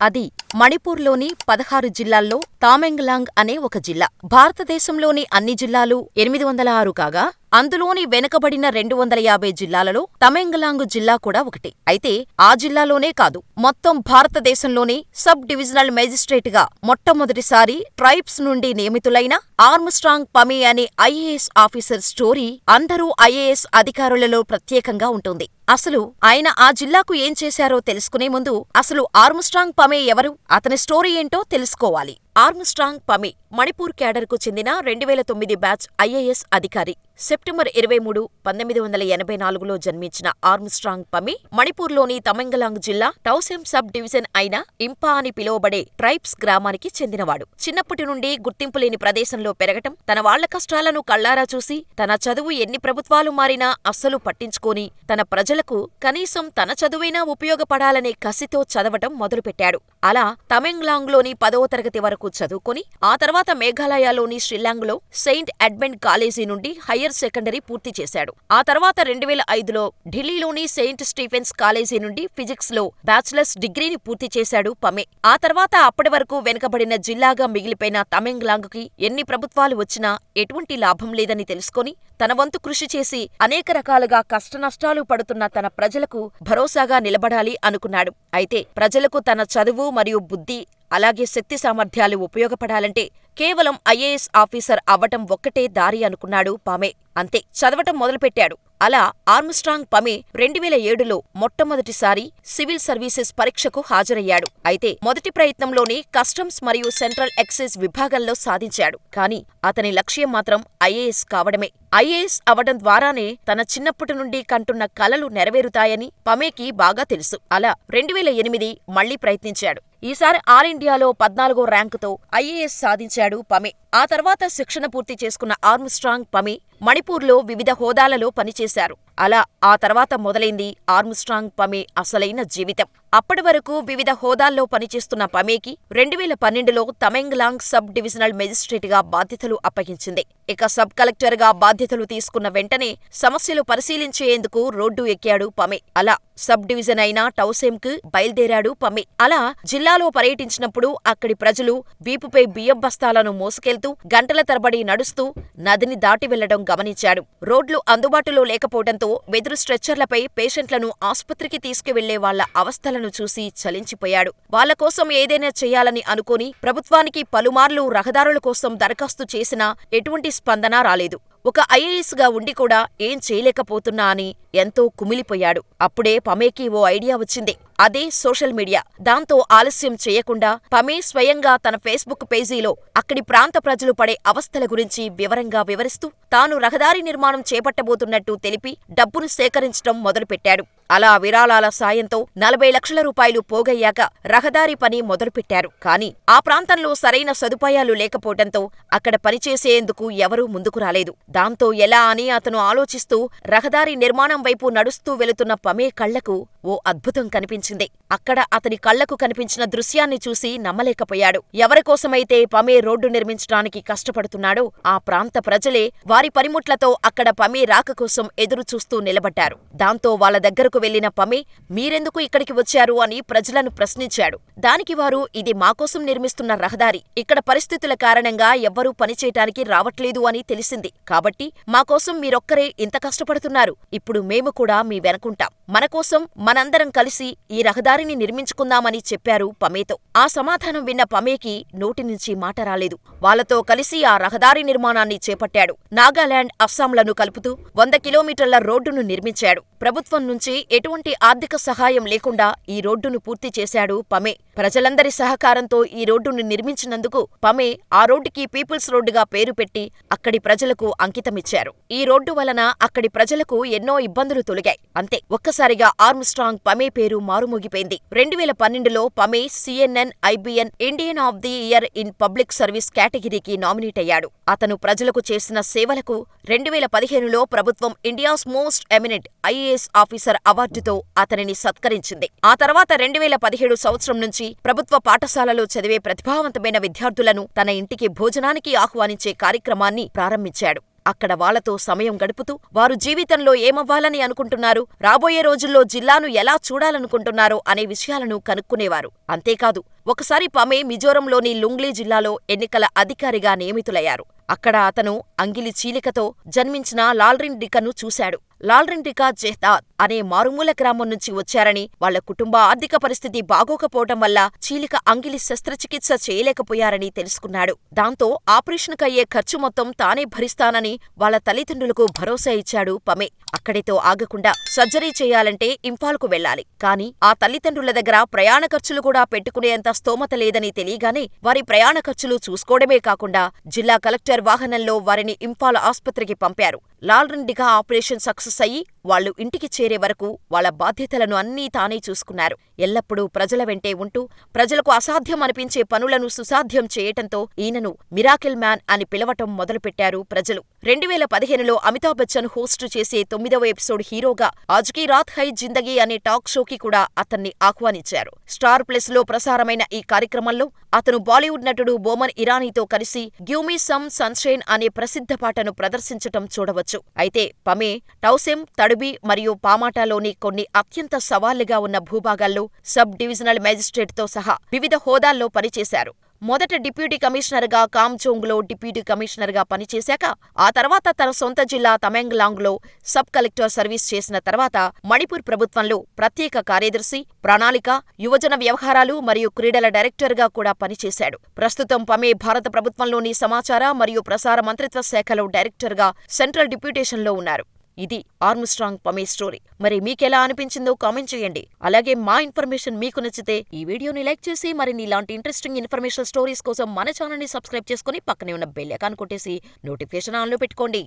అది మణిపూర్లోని 16 జిల్లాల్లో తామెంగ్లాంగ్ అనే ఒక జిల్లా. భారతదేశంలోని అన్ని జిల్లాలు 806 కాగా, అందులోని వెనుకబడిన 250 జిల్లాలలో తమెంగ్లాంగు జిల్లా కూడా ఒకటి. అయితే ఆ జిల్లాలోనే కాదు, మొత్తం భారతదేశంలోనే సబ్ డివిజనల్ మేజిస్ట్రేటుగా మొట్టమొదటిసారి ట్రైబ్స్ నుండి నియమితులైన ఆర్మ్స్ట్రాంగ్ పమి అనే ఐఏఎస్ ఆఫీసర్ స్టోరీ అందరూ ఐఏఎస్ అధికారులలో ప్రత్యేకంగా ఉంటుంది. అసలు ఆయన ఆ జిల్లాకు ఏం చేశారో తెలుసుకునే ముందు అసలు ఆర్మ్స్ట్రాంగ్ పమే ఎవరు, అతని స్టోరీ ఏంటో తెలుసుకోవాలి. ఆర్మ్స్ట్రాంగ్ పమి మణిపూర్ క్యాడర్కు చెందిన 2009 బ్యాచ్ ఐఏఎస్ అధికారి. సెప్టెంబర్ 23, 1984లో జన్మించిన ఆర్మ్స్ట్రాంగ్ పమి మణిపూర్లోని తమెంగ్లాంగ్ జిల్లా టౌసెం సబ్ డివిజన్ అయిన ఇంపా అని పిలువబడే ట్రైబ్స్ గ్రామానికి చెందినవాడు. చిన్నప్పటి నుండి గుర్తింపులేని ప్రదేశంలో పెరగటం, తన వాళ్ల కష్టాలను కళ్లారా చూసి, తన చదువు ఎన్ని ప్రభుత్వాలు మారినా అస్సలు పట్టించుకోని, తన ప్రజలకు కనీసం తన చదువైనా ఉపయోగపడాలనే కసితో చదవటం మొదలుపెట్టాడు. అలా తమెంగ్లాంగ్లోని 10వ తరగతి వరకు చదువుకొని, ఆ తర్వాత మేఘాలయలోని షిల్లాంగ్లో సెయింట్ ఎడ్మండ్ కాలేజీ నుండి హయ్యర్ సెకండరీ పూర్తి చేశాడు. ఆ తర్వాత 2005లో ఢిల్లీలోని సెయింట్ స్టీఫెన్స్ కాలేజీ నుండి ఫిజిక్స్లో బ్యాచిలర్స్ డిగ్రీని పూర్తి చేశాడు పమే. ఆ తర్వాత అప్పటి వరకు వెనుకబడిన జిల్లాగా మిగిలిపోయిన తమెంగ్లాంగ్కి ఎన్ని ప్రభుత్వాలు వచ్చినా ఎటువంటి లాభం లేదని తెలుసుకొని, తన వంతు కృషి చేసి అనేక రకాలుగా కష్టనష్టాలు పడుతున్న తన ప్రజలకు భరోసాగా నిలబడాలి అనుకున్నాడు. అయితే ప్రజలకు తన చదువు మరియు బుద్ధి, అలాగే శక్తి సామర్థ్యాలు ఉపయోగపడాలంటే కేవలం ఐఏఎస్ ఆఫీసర్ అవ్వటం ఒక్కటే దారి అనుకున్నాడు పమే. అంతే, చదవటం మొదలుపెట్టాడు. అలా ఆర్మ్స్ట్రాంగ్ పమే 2007లో మొట్టమొదటిసారి సివిల్ సర్వీసెస్ పరీక్షకు హాజరయ్యాడు. అయితే మొదటి ప్రయత్నంలోనే కస్టమ్స్ మరియు సెంట్రల్ ఎక్సైజ్ విభాగంలో సాధించాడు. కానీ అతని లక్ష్యం మాత్రం ఐఏఎస్ కావడమే. ఐఏఎస్ అవడం ద్వారానే తన చిన్నప్పటి నుండి కంటున్న కలలు నెరవేరుతాయని పమేకి బాగా తెలుసు. అలా 2008 మళ్లీ ప్రయత్నించాడు. ఈసారి ఆల్ ఇండియాలో 14వ ర్యాంకుతో ఐఏఎస్ సాధించాడు పమే. ఆ తర్వాత శిక్షణ పూర్తి చేసుకున్న ఆర్మ్స్ట్రాంగ్ పమే మణిపూర్లో వివిధ హోదాలలో పనిచేశారు. అలా ఆ తర్వాత మొదలైంది ఆర్మ్స్ట్రాంగ్ పమే అసలైన జీవితం. అప్పటి వరకు వివిధ హోదాల్లో పనిచేస్తున్న పమేకి 2012లో తమెంగ్లాంగ్ సబ్ డివిజనల్ మేజిస్ట్రేటుగా బాధ్యతలు అప్పగించింది. ఇక సబ్ కలెక్టర్గా బాధ్యతలు తీసుకున్న వెంటనే సమస్యలు పరిశీలించేందుకు రోడ్డు ఎక్కాడు పమే. అలా సబ్ డివిజన్ అయిన టౌసెంకు బయల్దేరాడు పమే. అలా జిల్లాలో పర్యటించినప్పుడు అక్కడి ప్రజలు వీపుపై బియ్యం బస్తాలను మోసుకెళ్తూ గంటల తరబడి నడుస్తూ నదిని దాటి వెళ్లడం గమనించాడు. రోడ్లు అందుబాటులో లేకపోవడంతో వెదురు స్ట్రెచ్చర్లపై పేషెంట్లను ఆస్పత్రికి తీసుకువెళ్లే వాళ్ల అవస్థలను చూసి చలించిపోయాడు. వాళ్ల కోసం ఏదైనా చెయ్యాలని అనుకుని ప్రభుత్వానికి పలుమార్లు రహదారుల కోసం దరఖాస్తు చేసినా ఎటువంటి స్పందన రాలేదు. ఒక ఐఏఎస్గా ఉండి కూడా ఏం చేయలేకపోతున్నా అని ఎంతో కుమిలిపోయాడు. అప్పుడే పమేకి ఓ ఐడియా వచ్చింది. అదే సోషల్ మీడియా. దాంతో ఆలస్యం చేయకుండా పమే స్వయంగా తన ఫేస్బుక్ పేజీలో అక్కడి ప్రాంత ప్రజలు పడే అవస్థల గురించి వివరంగా వివరిస్తూ తాను రహదారి నిర్మాణం చేపట్టబోతున్నట్టు తెలిపి డబ్బును సేకరించడం మొదలుపెట్టాడు. అలా విరాళాల సాయంతో 40 లక్షల రూపాయలు పోగయ్యాక రహదారి పని మొదలుపెట్టారు. కానీ ఆ ప్రాంతంలో సరైన సదుపాయాలు లేకపోవడంతో అక్కడ పనిచేసేందుకు ఎవరూ ముందుకు రాలేదు. దాంతో ఎలా అని అతను ఆలోచిస్తూ రహదారి నిర్మాణం వైపు నడుస్తూ వెళుతున్న పమే కళ్లకు ఓ అద్భుతం కనిపించింది. అక్కడ అతని కళ్లకు కనిపించిన దృశ్యాన్ని చూసి నమ్మలేకపోయాడు. ఎవరికోసమైతే పమే రోడ్డు నిర్మించడానికి కష్టపడుతున్నాడో ఆ ప్రాంత ప్రజలే వారి పనిముట్లతో అక్కడ పమే రాక కోసం ఎదురు చూస్తూ నిలబడ్డారు. దాంతో వాళ్ల దగ్గరకు వెళ్లిన పమే, మీరెందుకు ఇక్కడికి వచ్చారు అని ప్రజలను ప్రశ్నించాడు. దానికి వారు, ఇది మాకోసం నిర్మిస్తున్న రహదారి, ఇక్కడ పరిస్థితుల కారణంగా ఎవ్వరూ పనిచేయటానికి రావట్లేదు అని తెలిసింది. కాబట్టి మాకోసం మీరొక్కరే ఇంత కష్టపడుతున్నారు. ఇప్పుడు మేము కూడా మీ వెనకుంటాం. మనకోసం మనందరం కలిసి ఈ రహదారిని నిర్మించుకుందామని చెప్పారు పమేతో. ఆ సమాధానం విన్న పమేకి నోటి నుంచి మాట రాలేదు. వాళ్లతో కలిసి ఆ రహదారి నిర్మాణాన్ని చేపట్టాడు. నాగాలాండ్, అస్సాంలను కలుపుతూ 100 కిలోమీటర్ల రోడ్డును నిర్మించాడు. ప్రభుత్వం నుంచి ఎటువంటి ఆర్థిక సహాయం లేకుండా ఈ రోడ్డును పూర్తి చేశాడు పమే. ప్రజలందరి సహకారంతో ఈ రోడ్డును నిర్మించినందుకు పమే ఆ రోడ్డుకి పీపుల్స్ రోడ్డుగా పేరు పెట్టి అక్కడి ప్రజలకు అంకితమిచ్చారు. ఈ రోడ్డు వలన అక్కడి ప్రజలకు ఎన్నో ఇబ్బందులు తొలగాయి. అంతే, ఒక్కసారిగా ఆర్మ్స్ట్రాంగ్ పమే పేరు మారుమోగిపోయింది. 2012లో Pame CNN IBN Indian of the year in public service కేటగిరీకి నామినేట్ అయ్యాడు. అతను ప్రజలకు చేసిన సేవలకు 2015లో ప్రభుత్వం India's most eminent IAS officer అవార్డుతో అతనిని సత్కరించింది. ఆ తర్వాత 2017 సంవత్సరం నుంచి ప్రభుత్వ పాఠశాలలో చదివే ప్రతిభావంతమైన విద్యార్థులను తన ఇంటికి భోజనానికి ఆహ్వానించే కార్యక్రమాన్ని ప్రారంభించాడు. అక్కడ వాళ్లతో సమయం గడుపుతూ వారు జీవితంలో ఏమవ్వాలని అనుకుంటున్నారు, రాబోయే రోజుల్లో జిల్లాను ఎలా చూడాలనుకుంటున్నారో అనే విషయాలను కనుక్కునేవారు. అంతేకాదు, ఒకసారి పమే మిజోరంలోని లుంగ్లీ జిల్లాలో ఎన్నికల అధికారిగా నియమితులయ్యారు. అక్కడ అతను అంగిలి చీలికతో జన్మించిన లాల్రిండికను చూశాడు. లాల్రిండికా జెహ్దాద్ అనే మారుమూల గ్రామం నుంచి వచ్చారని, వాళ్ల కుటుంబ ఆర్థిక పరిస్థితి బాగోకపోవటం వల్ల చీలిక అంగిలి శస్త్రచికిత్స చేయలేకపోయారని తెలుసుకున్నాడు. దాంతో ఆపరేషన్కయ్యే ఖర్చు మొత్తం తానే భరిస్తానని వాళ్ల తల్లిదండ్రులకు భరోసా ఇచ్చాడు పమే. అక్కడితో ఆగకుండా సర్జరీ చేయాలంటే ఇంఫాల్కు వెళ్లాలి. కాని ఆ తల్లిదండ్రుల దగ్గర ప్రయాణ ఖర్చులు కూడా పెట్టుకునేంత స్తోమత లేదని తెలియగానే వారి ప్రయాణ ఖర్చులు చూసుకోవడమే కాకుండా జిల్లా కలెక్టర్ వాహనంలో వారిని ఇంఫాల్ ఆస్పత్రికి పంపారు. లాల్రిండికా ఆపరేషన్ సక్సెస్ అయ్యి వాళ్లు ఇంటికి చేరే వరకు వాళ్ల బాధ్యతలను అన్నీ తానే చూసుకున్నారు. ఎల్లప్పుడూ ప్రజల వెంటే ఉంటూ ప్రజలకు అసాధ్యం అనిపించే పనులను సుసాధ్యం చేయటంతో ఈయనను మిరాకిల్ మ్యాన్ అని పిలవటం మొదలుపెట్టారు ప్రజలు. 2015లో అమితాబ్ బచ్చన్ హోస్టు చేసే 9వ ఎపిసోడ్ హీరోగా ఆజ్ కీ రాత్ హై జిందగీ అనే టాక్ షోకి కూడా అతన్ని ఆహ్వానించారు. స్టార్ ప్లస్ లో ప్రసారమైన ఈ కార్యక్రమంలో అతను బాలీవుడ్ నటుడు బోమన్ ఇరానీతో కలిసి గివ్ మీ సమ్ సన్షైన్ అనే ప్రసిద్ధ పాటను ప్రదర్శించటం చూడవచ్చు. అయితే పమే టౌసెమ్, తడుబి మరియు పామాటాలోని కొన్ని అత్యంత సవాళ్లుగా ఉన్న భూభాగాల్లో సబ్ డివిజనల్ మేజిస్ట్రేట్తో సహా వివిధ హోదాల్లో పనిచేశారు. మొదట డిప్యూటీ కమిషనర్గా కామ్జోంగ్లో డిప్యూటీ కమిషనర్గా పనిచేశాక ఆ తర్వాత తన సొంత జిల్లా తమెంగ్లాంగ్లో సబ్ కలెక్టర్ సర్వీస్ చేసిన తర్వాత మణిపూర్ ప్రభుత్వంలో ప్రత్యేక కార్యదర్శి, ప్రణాళిక, యువజన వ్యవహారాలు మరియు క్రీడల డైరెక్టర్గా కూడా పనిచేశాడు. ప్రస్తుతం పమే భారత ప్రభుత్వంలోని సమాచార మరియు ప్రసార మంత్రిత్వ శాఖలో డైరెక్టర్గా సెంట్రల్ డిప్యూటేషన్లో ఉన్నారు. ఇది ఆర్మ్స్ట్రాంగ్ పమే స్టోరీ. మరి మీకెలా అనిపించిందో కామెంట్ చేయండి. అలాగే మా ఇన్ఫర్మేషన్ మీకు నచ్చితే ఈ వీడియోని లైక్ చేసి మరిన్ని ఇలాంటి ఇంట్రెస్టింగ్ ఇన్ఫర్మేషన్ స్టోరీస్ కోసం మన ఛానల్ని సబ్స్క్రైబ్ చేసుకుని పక్కనే ఉన్న బెల్ ఐకాన్ కొట్టేసి నోటిఫికేషన్ ఆన్లో పెట్టుకోండి.